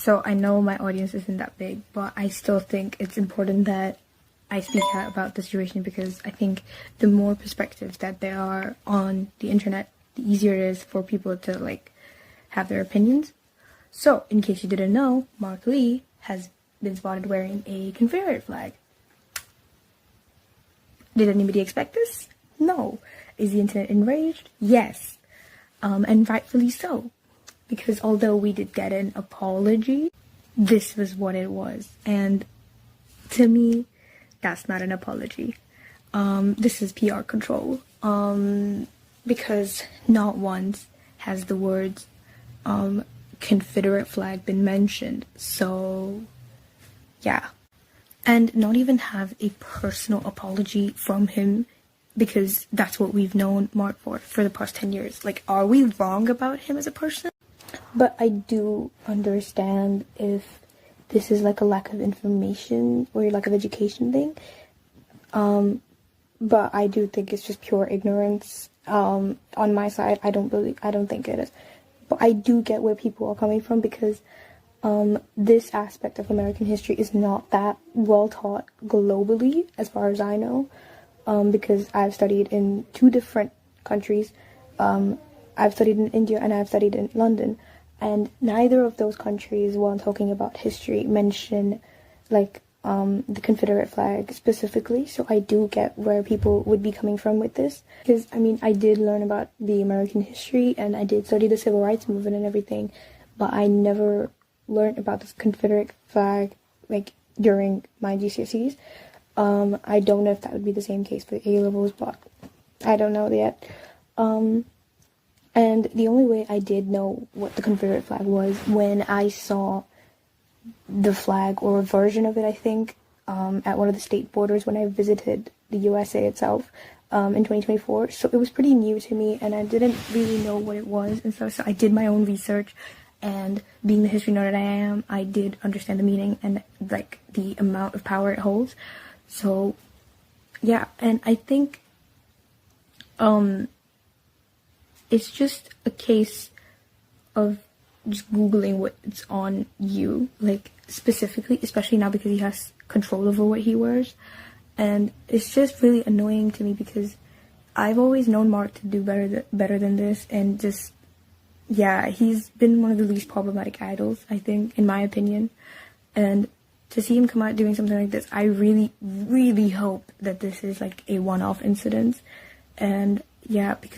So I know my audience isn't that big, but I still think it's important that I speak out about the situation, because I think the more perspectives that there are on the internet, the easier it is for people to like have their opinions. So, in case you didn't know, Mark Lee has been spotted wearing a Confederate flag. Did anybody expect this? No. Is the internet enraged? Yes. And rightfully so. Because although we did get an apology, this was what it was. And to me, that's not an apology. This is PR control. Because not once has the words Confederate flag been mentioned. So, yeah. And not even have a personal apology from him, because that's what we've known Mark for the past 10 years. Like, are we wrong about him as a person? But I do understand if this is like a lack of information or a lack of education thing. But I do think it's just pure ignorance. On my side, I don't think it is. But I do get where people are coming from, because this aspect of American history is not that well taught globally, as far as I know, because I've studied in 2 different countries. I've studied in India and I've studied in London, and neither of those countries, while talking about history, mention like the Confederate flag specifically. So I do get where people would be coming from with this, because I mean, I did learn about the American history and I did study the Civil Rights Movement and everything, but I never learned about this Confederate flag like during my GCSEs. I don't know if that would be the same case for A-levels, but I don't know yet. And the only way I did know what the Confederate flag was when I saw the flag, or a version of it, I think, at one of the state borders when I visited the USA itself in 2024. So it was pretty new to me, and I didn't really know what it was, and so I did my own research. And being the history nerd that I am, I did understand the meaning and like the amount of power it holds. So yeah, and I think it's just a case of just Googling what's on you, like specifically, especially now because he has control over what he wears. And it's just really annoying to me, because I've always known Mark to do better than this, and just, yeah, he's been one of the least problematic idols, I think, in my opinion. And to see him come out doing something like this, I really, really hope that this is like a one-off incident. And yeah, because